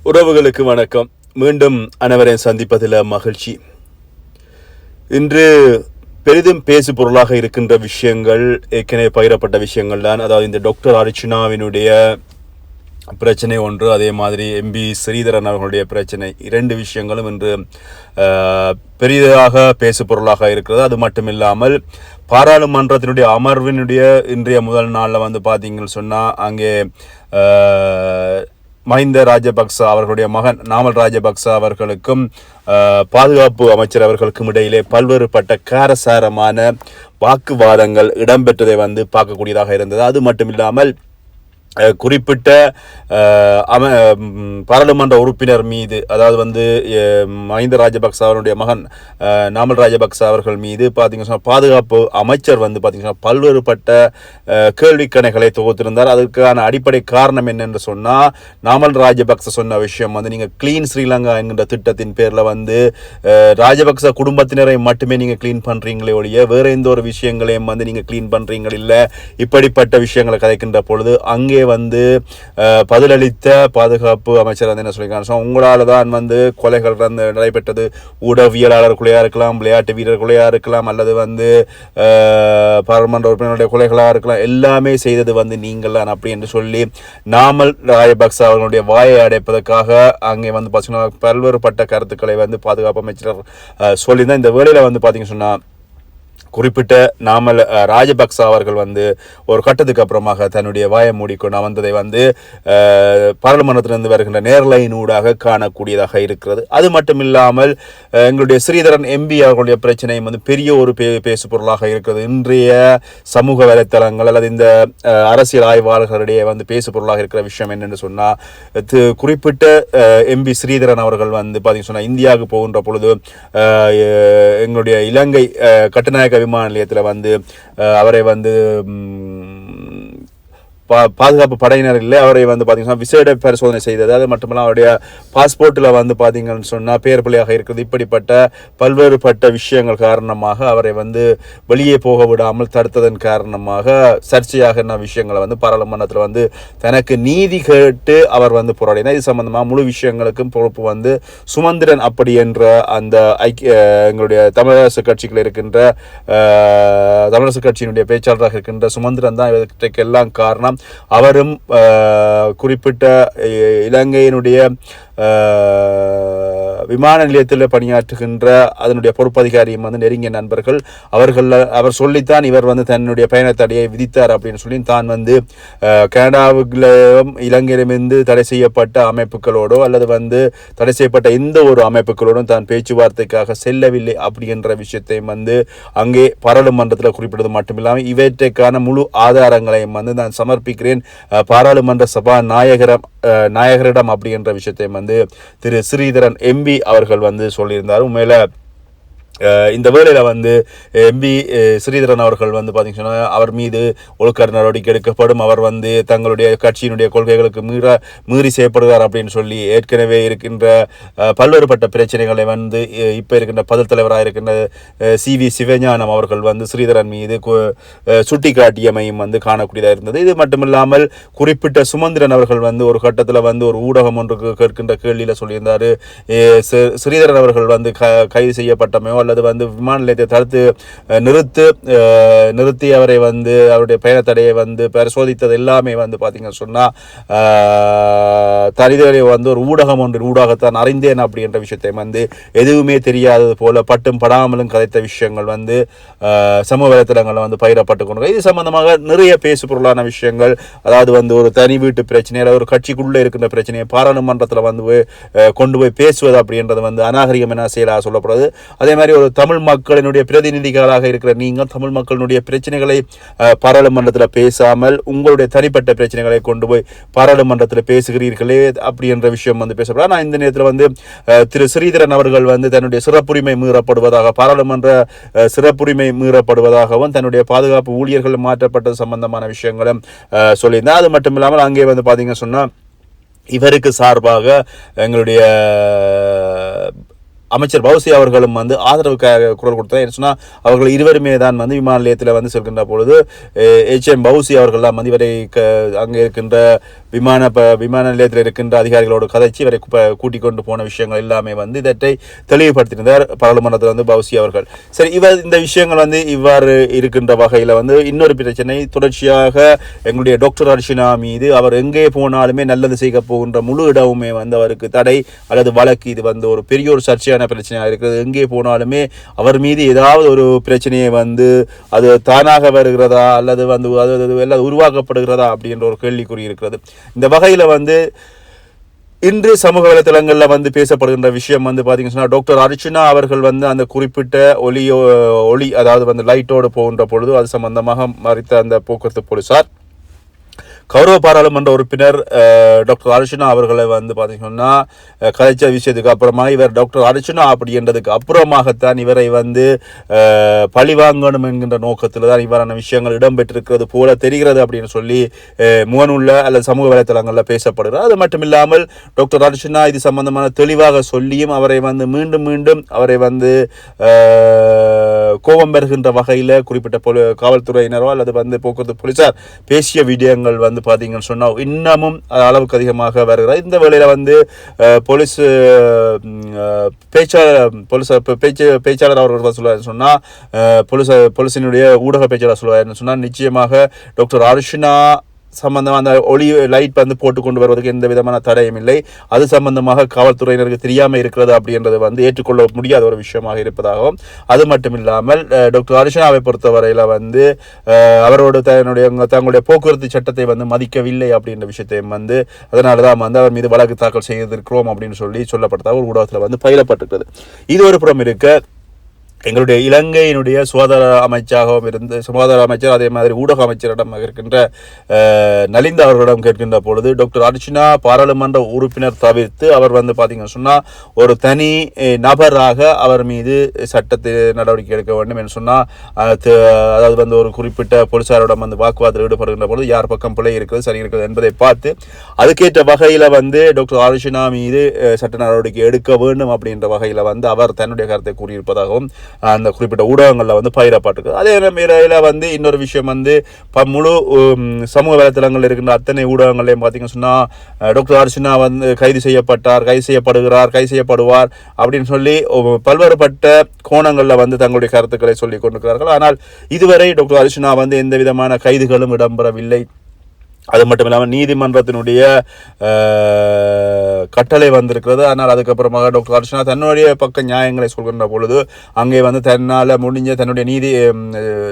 உறவுகளுக்கு வணக்கம். மீண்டும் அனைவரையும் சந்திப்பதில் மகிழ்ச்சி. இன்று பெரிதும் பேசு பொருளாக இருக்கின்ற விஷயங்கள் ஏற்கனவே பகிரப்பட்ட விஷயங்கள் தான். அதாவது இந்த டாக்டர் அர்ச்சனாவினுடைய பிரச்சனை ஒன்று, அதே மாதிரி எம்பி ஸ்ரீதரன் அவர்களுடைய பிரச்சனை. இரண்டு விஷயங்களும் இன்று பெரிதாக பேசு பொருளாக இருக்கிறது. அது மட்டும் இல்லாமல் பாராளுமன்றத்தினுடைய அமர்வினுடைய இன்றைய முதல் நாளில் பார்த்தீங்கன்னு சொன்னால் அங்கே மஹிந்த ராஜபக்ச அவர்களுடைய மகன் நாமல் ராஜபக்ச அவர்களுக்கும் பாதுகாப்பு அமைச்சர் அவர்களுக்கும் இடையிலே பல்வேறுபட்ட காரசாரமான வாக்குவாதங்கள் இடம்பெற்றதை பார்க்கக்கூடியதாக இருந்தது. அது மட்டும் இல்லாமல் குறிப்பிட்ட பாராளுமன்ற உறுப்பினர் மீது, அதாவது மஹிந்த ராஜபக்ச அவருடைய மகன் நாமல் ராஜபக்ச அவர்கள் மீது பார்த்தீங்கன்னா பாதுகாப்பு அமைச்சர் பார்த்தீங்கன்னா பல்வேறுபட்ட கேள்விக்கணைகளை தொகுத்திருந்தார். அதற்கான அடிப்படை காரணம் என்னென்று சொன்னால், நாமல் ராஜபக்ச சொன்ன விஷயம் நீங்கள் கிளீன் ஸ்ரீலங்கா என்கின்ற திட்டத்தின் பேரில் ராஜபக்ச குடும்பத்தினரை மட்டுமே நீங்கள் கிளீன் பண்ணுறீங்களே ஒழிய வேறு எந்த ஒரு விஷயங்களையும் நீங்கள் கிளீன் பண்ணுறீங்கள் இல்லை, இப்படிப்பட்ட விஷயங்களை கதைக்கின்ற பொழுது அங்கே பதிலளித்த பாதுகாப்பு அமைச்சர் என்ன சொல்லியிருக்காங்க, உங்களால் தான் கொலைகள் நடைபெற்றது. ஊடகவியலாளர் கொலையாக இருக்கலாம், விளையாட்டு வீரர் கொலையாக இருக்கலாம், அல்லது பாராளுமன்ற உறுப்பினருடைய கொலைகளாக இருக்கலாம், எல்லாமே செய்தது நீங்கள் தான் அப்படி என்று சொல்லி நாமல் ராஜபக்ச அவர்களுடைய வாயை அடைப்பதற்காக அங்கே பார்த்தீங்கன்னா பல்வேறுபட்ட கருத்துக்களை பாதுகாப்பு அமைச்சர் சொல்லியிருந்தார். இந்த வேளையில் பார்த்தீங்கன்னு சொன்னால் குறிப்பிட்ட நாமல் ராஜபக்ச அவர்கள் ஒரு கட்டத்துக்கு அப்புறமாக தன்னுடைய வாயை மூடிக்கொண்டு வந்ததை பாராளுமன்றத்திலிருந்து வருகின்ற நேர்லைனூடாக காணக்கூடியதாக இருக்கிறது. அது மட்டும் இல்லாமல் எங்களுடைய ஸ்ரீதரன் எம்பி அவர்களுடைய பிரச்சனையும் பெரிய ஒரு பேசு பொருளாக இருக்கிறது. இன்றைய சமூக வலைத்தளங்கள் அல்லது இந்த அரசியல் ஆய்வாளர்களிடையே பேசு பொருளாக இருக்கிற விஷயம் என்னென்னு சொன்னால், குறிப்பிட்ட எம்பி ஸ்ரீதரன் அவர்கள் பார்த்தீங்கன்னு சொன்னால் இந்தியாவுக்கு போகின்ற பொழுது எங்களுடைய இலங்கை கட்டுநாயக்க விமான நிலையத்தில் அவரை பாதுகாப்பு படையினர் இல்லை, அவரை பார்த்தீங்கன்னா விசேட பரிசோதனை செய்தது. அது மட்டுமல்ல அவருடைய பாஸ்போர்ட்டில் பார்த்தீங்கன்னு சொன்னால் பேர் பிள்ளையாக இருக்கிறது. இப்படிப்பட்ட பல்வேறுபட்ட விஷயங்கள் காரணமாக அவரை வெளியே போக விடாமல் தடுத்ததன் காரணமாக சர்ச்சையாக விஷயங்களை பாராளுமன்றத்தில் தனக்கு நீதி கேட்டு அவர் போராடினார். இது சம்பந்தமாக முழு விஷயங்களுக்கும் பொறுப்பு சுமந்திரன் அப்படி என்ற அந்த எங்களுடைய தமிழரசு கட்சிகள் இருக்கின்ற தமிழரசு கட்சியினுடைய பேச்சாளராக இருக்கின்ற சுமந்திரன் தான் இதற்கெல்லாம் காரணம். அவரும் குறிப்பிட்ட இலங்கையினுடைய விமான நிலையத்தில் பணியாற்றுகின்ற அதனுடைய பொறுப்பதிகாரியும் நெருங்கிய நண்பர்கள். அவர் சொல்லித்தான் இவர் தன்னுடைய பயண தடையை விதித்தார் அப்படின்னு சொல்லி தான் கனடாவிலும் இலங்கையிலிருந்து தடை செய்யப்பட்ட அமைப்புகளோடோ அல்லது தடை செய்யப்பட்ட எந்த ஒரு அமைப்புகளோடும் தான் பேச்சுவார்த்தைக்காக செல்லவில்லை அப்படின்ற விஷயத்தையும் அங்கே பாராளுமன்றத்தில் குறிப்பிட்டது மட்டுமில்லாமல் இவற்றைக்கான முழு ஆதாரங்களையும் நான் சமர்ப்பிக்கிறேன் பாராளுமன்ற சபா நாயகரிடம் அப்படின்ற விஷயத்தையும் திரு ஸ்ரீதரன் எம்பி அவர்கள் சொல்லியிருந்தார். உண்மையில இந்த வேளையில் எம்பி ஸ்ரீதரன் அவர்கள் பார்த்தீங்கன்னா அவர் மீது ஒழுக்க நடவடிக்கை எடுக்கப்படும், அவர் தங்களுடைய கட்சியினுடைய கொள்கைகளுக்கு மீறி செய்யப்படுகிறார் அப்படின்னு சொல்லி ஏற்கனவே இருக்கின்ற பல்வேறுபட்ட பிரச்சனைகளை இப்போ இருக்கின்ற பதில் தலைவராக இருக்கின்ற CV சிவஞானம் அவர்கள் ஸ்ரீதரன் மீது சுட்டி காட்டியமையும் காணக்கூடியதாக இருந்தது. இது மட்டுமில்லாமல் குறிப்பிட்ட சுமந்திரன் அவர்கள் ஒரு கட்டத்தில் ஒரு ஊடகம் ஒன்றுக்கு கேட்கின்ற கேள்வியில் சொல்லியிருந்தார், ஸ்ரீதரன் அவர்கள் கைது செய்யப்பட்டமையோ அல்லது விமான நிலையத்தை தடுத்து நிறுத்தி அவரை அவருடைய பயணத்தடையை பரிசோதித்தது எல்லாமே பார்த்தீங்கன்னு சொன்னால் தனிதரை ஒரு ஊடகம் ஒன்றின் ஊடகத்தான் அறிந்தேன் அப்படின்ற விஷயத்தை எதுவுமே தெரியாதது போல பட்டும் படாமலும் கதைத்த விஷயங்கள் சமூக வலைத்தளங்களில் பகிரப்பட்டு கொண்டு இது சம்பந்தமாக நிறைய பேசு பொருளான விஷயங்கள். அதாவது ஒரு தனி வீட்டு பிரச்சனை அல்லது ஒரு கட்சிக்குள்ளே இருக்கின்ற பிரச்சனையை பாராளுமன்றத்தில் கொண்டு போய் பேசுவது அப்படின்றது அநாகரிகம் என செயலாக சொல்லப்படுது. அதே மாதிரி ஒரு தமிழ் மக்களினுடைய பிரதிநிதிகளாக இருக்கிற நீங்கள் தமிழ் மக்களினுடைய பிரச்சனைகளை பாராளுமன்றத்தில் பேசாமல் உங்களுடைய தனிப்பட்ட பிரச்சனைகளை கொண்டு போய் பாராளுமன்றத்தில் பேசுகிறீர்களே அப்படி என்ற விஷயம் பேசப்படும். நான் இந்த நேரத்தில் திரு ஸ்ரீதரன் அவர்கள் தன்னுடைய சிறப்புரிமை மீறப்படுவதாக பாராளுமன்ற சிறப்புரிமை மீறப்படுவதாகவும் தன்னுடைய பாதுகாப்பு ஊழியர்கள் மாற்றப்பட்டது சம்பந்தமான விஷயங்களும் சொல்லியிருந்தேன். அது மட்டும் இல்லாமல் அங்கே பார்த்தீங்கன்னு சொன்னால் இவருக்கு சார்பாக எங்களுடைய அமைச்சர் பௌசி அவர்களும் வந்து ஆதரவு குரல் கொடுத்தார். சொன்னால் அவர்கள் இருவருமே தான் வந்து விமான நிலையத்தில் வந்து செல்கின்ற பொழுது HM பௌசி அவர்கள்லாம் வந்து இவரை அங்கே இருக்கின்ற விமான நிலையத்தில் இருக்கின்ற அதிகாரிகளோடு கதைச்சு இவரை கூட்டிக் கொண்டு போன விஷயங்கள் எல்லாமே வந்து இதற்றை தெளிவுபடுத்தியிருந்தார் பாராளுமன்றத்தில் வந்து பௌசி அவர்கள். சரி, இந்த விஷயங்கள் வந்து இவ்வாறு இருக்கின்ற வகையில் வந்து இன்னொரு பிரச்சனை தொடர்ச்சியாக எங்களுடைய டாக்டர் அர்ச்சனா மீது அவர் எங்கே போனாலுமே நல்லது செய்ய போகின்ற முழு இடமுமே வந்து அவருக்கு தடை அல்லது வழக்கு. இது வந்து ஒரு பெரிய ஒரு சர்ச்சையான பிரச்சனையாக இருக்கிறது. எங்கே போனாலுமே அவர் மீது ஏதாவது ஒரு பிரச்சனையை வந்து அது தானாக வருகிறதா அல்லது வந்து அது உருவாக்கப்படுகிறதா அப்படின்ற ஒரு கேள்விக்குறி இருக்கிறது. இந்த வகையில் வந்து இன்று சமூக வலைத்தளங்களில் வந்து பேசப்படுகின்ற விஷயம் வந்து பார்த்தீங்கன்னா, டாக்டர் அர்ச்சனா அவர்கள் வந்து அந்த குறிப்பிட்ட ஒளி அதாவது வந்து லைட்டோடு போகின்ற பொழுது அது சம்பந்தமாக மறித்த அந்த போக்குவரத்து போலீசார் கௌரவ பாராளுமன்ற உறுப்பினர் டாக்டர் அர்ச்சனா அவர்களை வந்து பார்த்தீங்கன்னா கலைச்ச விஷயத்துக்கு அப்புறமா இவர் டாக்டர் அர்ச்சனா அப்படின்றதுக்கு அப்புறமாகத்தான் இவரை வந்து பழிவாங்கணும் என்கின்ற நோக்கத்தில் தான் இவ்வாறான விஷயங்கள் இடம்பெற்றிருக்கிறது போல தெரிகிறது அப்படின்னு சொல்லி முகநூல்ல அல்லது சமூக வலைத்தளங்களில் பேசப்படுகிறது. அது மட்டும் இல்லாமல் டாக்டர் அர்ச்சனா இது சம்பந்தமான தெளிவாக சொல்லியும் அவரை வந்து மீண்டும் அவரை வந்து கோபம் பெறுகின்ற வகையில் குறிப்பிட்ட காவல்துறையினரோ அல்லது வந்து போக்குவரத்து போலீசார் பேசிய விடயங்கள் வந்து பார்த்தீங்கன்னு சொன்னால் இன்னமும் அளவுக்கு அதிகமாக வருகிறது. இந்த வேளையில் வந்து போலீஸ் பேச்சாளர் அவர்கள் சொல்லுவார் சொன்னால் போலீஸினுடைய ஊடக பேச்சாளர் சொல்லுவார் சொன்னால் நிச்சயமாக டாக்டர் அர்ச்சனா சம்பந்தமாக அந்த ஒளி லைட் வந்து போட்டு கொண்டு வருவதற்கு எந்த விதமான தடையும் இல்லை. அது சம்பந்தமாக காவல்துறையினருக்கு தெரியாமல் இருக்கிறது அப்படின்றது வந்து ஏற்றுக்கொள்ள முடியாத ஒரு விஷயமாக இருப்பதாகவும், அது மட்டும் இல்லாமல் டாக்டர் அர்ச்சனாவை பொறுத்தவரையில் வந்து அவரோட தங்களுடைய போக்குவரத்து சட்டத்தை வந்து மதிக்கவில்லை அப்படின்ற விஷயத்தையும் வந்து அதனால தான் வந்து அவர் மீது வழக்கு தாக்கல் செய்திருக்கிறோம் அப்படின்னு சொல்லப்பட்டதாக ஒரு ஊடகத்தில் வந்து பயிலப்பட்டிருக்கிறது. இது ஒரு புறம் இருக்க, எங்களுடைய இலங்கையினுடைய சுகாதார அமைச்சர் அதே மாதிரி ஊடக அமைச்சரிடம் இருக்கின்ற நலிந்த அவர்களிடம் கேட்கின்ற பொழுது டாக்டர் அர்ச்சனா பாராளுமன்ற உறுப்பினர் தவிர்த்து அவர் வந்து பார்த்தீங்கன்னு சொன்னால் ஒரு தனி நபராக அவர் மீது சட்டத்தை நடவடிக்கை எடுக்க வேண்டும் என்று சொன்னால் அதாவது வந்து ஒரு குறிப்பிட்ட போலீசாரிடம் வந்து வாக்குவாதத்தில் ஈடுபடுகின்ற பொழுது யார் பக்கம் பிழை இருக்கிறது சரி இருக்கிறது என்பதை பார்த்து அதுக்கேற்ற வகையில் வந்து டாக்டர் அர்ச்சனா மீது சட்ட நடவடிக்கை எடுக்க வேண்டும் அப்படின்ற வகையில் வந்து அவர் தன்னுடைய கருத்தை கூறியிருப்பதாகவும் அந்த குறிப்பிட்ட ஊடகங்களில் வந்து பயிரப்பட்டிருக்கு. அதே நேரம் வந்து இன்னொரு விஷயம் வந்து முழு சமூக வலைத்தளங்களில் இருக்கின்ற அத்தனை ஊடகங்களையும் பார்த்தீங்கன்னு சொன்னால் டாக்டர் அர்ச்சனா வந்து கைது செய்யப்படுவார் அப்படின்னு சொல்லி பல்வேறுபட்ட கோணங்களில் வந்து தங்களுடைய கருத்துக்களை சொல்லிக் கொண்டிருக்கிறார்கள். ஆனால் இதுவரை டாக்டர் அர்ச்சனா வந்து எந்த விதமான கைதுகளும் இடம்பெறவில்லை. அது மட்டும் இல்லாமல் நீதிமன்றத்தினுடைய கட்டளை வந்திருக்கிறது. ஆனால் அதுக்கப்புறமாக டாக்டர் அர்ச்சனா தன்னுடைய பக்க நியாயங்களை சொல்கின்ற பொழுது அங்கே வந்து தன்னால் முடிஞ்ச தன்னுடைய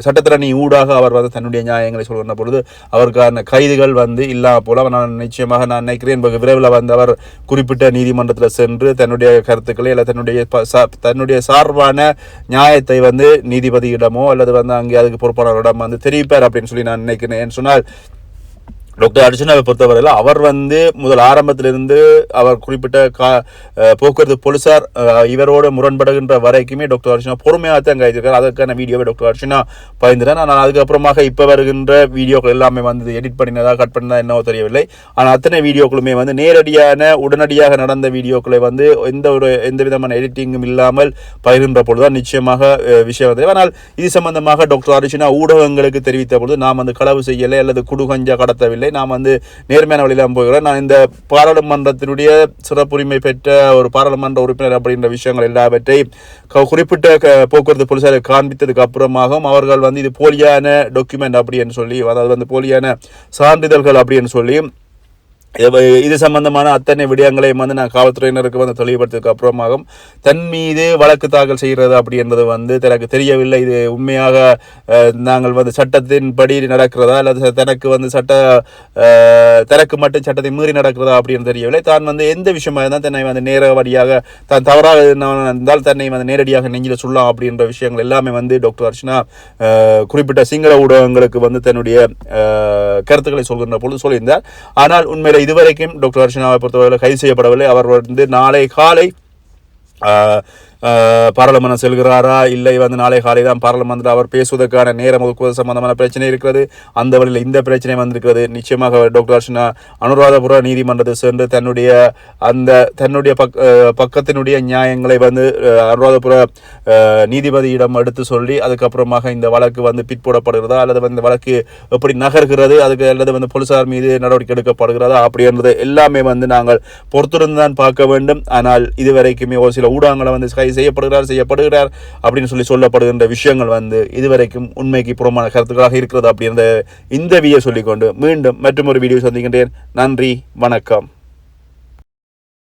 சட்டத்திரணி ஊடாக அவர் வந்து தன்னுடைய நியாயங்களை சொல்கின்ற பொழுது அவருக்கான கைதுகள் வந்து இல்லாமல் போல நான் நினைக்கிறேன் விரைவில் வந்து அவர் குறிப்பிட்ட நீதிமன்றத்தில் சென்று தன்னுடைய கருத்துக்களை அல்லது தன்னுடைய சார்பான நியாயத்தை வந்து நீதிபதியிடமோ அல்லது வந்து அங்கே அதுக்கு பொறுப்பாளர்களிடம் வந்து தெரிவிப்பார் அப்படின்னு சொல்லி நான் நினைக்கிறேன். சொன்னால் டாக்டர் அர்ச்சனாவை பொறுத்தவரையில் அவர் வந்து முதல் ஆரம்பத்திலிருந்து அவர் குறிப்பிட்ட போக்குவரத்து போலீசார் இவரோடு முரண்படுகின்ற வரைக்குமே டாக்டர் அர்ச்சனா பொறுமையாக தான் கைதிருக்கார். அதற்கான வீடியோவை டாக்டர் அர்ச்சனா பயந்துட்டார். ஆனால் அதுக்கப்புறமாக இப்போ வருகின்ற வீடியோக்கள் எல்லாமே வந்து எடிட் பண்ணினதா கட் பண்ணதா என்னவோ தெரியவில்லை. ஆனால் அத்தனை வீடியோக்களுமே வந்து உடனடியாக நடந்த வீடியோக்களை வந்து எந்த விதமான எடிட்டிங்கும் இல்லாமல் பகிர்கின்ற பொழுதுதான் நிச்சயமாக விஷயம் வந்து. ஆனால் இது சம்பந்தமாக டாக்டர் அர்ச்சனா ஊடகங்களுக்கு தெரிவித்த பொழுது நாம் வந்து களவு செய்யலை அல்லது குடுகஞ்சா கடத்தவில்லை, நாம் வந்து நேர்மையான வழியில் போகிறோம், நான் இந்த பாராளுமன்றத்தினுடைய சிறப்புரிமை பெற்ற ஒரு பாராளுமன்ற உறுப்பினர் அப்படின்ற விஷயங்கள் எல்லாவற்றையும் குறிப்பிட்ட போக்குவரத்து போலீசாரை காண்பித்ததுக்கு அப்புறமாகவும் அவர்கள் வந்து இது போலியான டாக்குமெண்ட் அப்படின்னு சொல்லி, அதாவது வந்து போலியான சான்றிதழ்கள் அப்படின்னு சொல்லி இது சம்பந்தமான அத்தனை விடயங்களையும் வந்து நான் காவல்துறையினருக்கு வந்து தெளிவுபடுத்ததுக்கு அப்புறமாகவும் தன் மீது வழக்கு தாக்கல் செய்கிறது அப்படி என்பது வந்து தனக்கு தெரியவில்லை. இது உண்மையாக நாங்கள் வந்து சட்டத்தின்படி நடக்கிறதா அல்லது தனக்கு வந்து தனக்கு மட்டும் சட்டத்தை மீறி நடக்கிறதா அப்படின்னு தெரியவில்லை. தான் வந்து எந்த விஷயமாக இருந்தால் தன்னை வந்து நேரடியாக தான் தவறாக இருந்தால் தன்னை வந்து நேரடியாக நெஞ்சில் சொல்லலாம் அப்படின்ற விஷயங்கள் எல்லாமே வந்து டாக்டர் அர்ச்சனா குறிப்பிட்ட சிங்கள ஊடகங்களுக்கு வந்து தன்னுடைய கருத்துக்களை சொல்கின்ற பொழுது சொல்லியிருந்தார். ஆனால் உண்மையில இதுவரைக்கும் டாக்டர் அர்ச்சனாவை பொறுத்தவரை கைது செய்யப்படவில்லை. அவர் வந்து நாளை காலை பாராளுமன்றம் செல்கிறாரா, இல்லை வந்து நாளை காலை தான் பாராளுமன்றத்தில் அவர் பேசுவதற்கான நேரம் ஒதுக்குவது சம்பந்தமான பிரச்சனை இருக்கிறது. அந்த வழியில் இந்த பிரச்சனை வந்திருக்கிறது. நிச்சயமாக டாக்டர் அர்ச்சனா அனுராதபுர நீதிமன்றத்தில் சென்று தன்னுடைய பக்கத்தினுடைய நியாயங்களை வந்து அனுராதபுர நீதிபதியிடம் எடுத்து சொல்லி அதுக்கப்புறமாக இந்த வழக்கு வந்து பிற்போடப்படுகிறதா அல்லது வந்து வழக்கு எப்படி நகர்கிறது, அதுக்கு அல்லது வந்து போலீசார் மீது நடவடிக்கை எடுக்கப்படுகிறதா அப்படின்றது எல்லாமே வந்து நாங்கள் பொறுத்திருந்து தான் பார்க்க வேண்டும். ஆனால் இதுவரைக்குமே ஒரு சில ஊடகங்களை வந்து செய்யப்படுகிறார் அப்படின்னு சொல்லப்படுகின்ற விஷயங்கள் வந்து இதுவரைக்கும் உண்மைக்கு புறமான கருத்துக்களாக இருக்கிறது அப்படின்ற இந்த வீடியோ சொல்லிக்கொண்டு மீண்டும் மற்றொரு வீடியோ சந்திக்கின்றேன். நன்றி, வணக்கம்.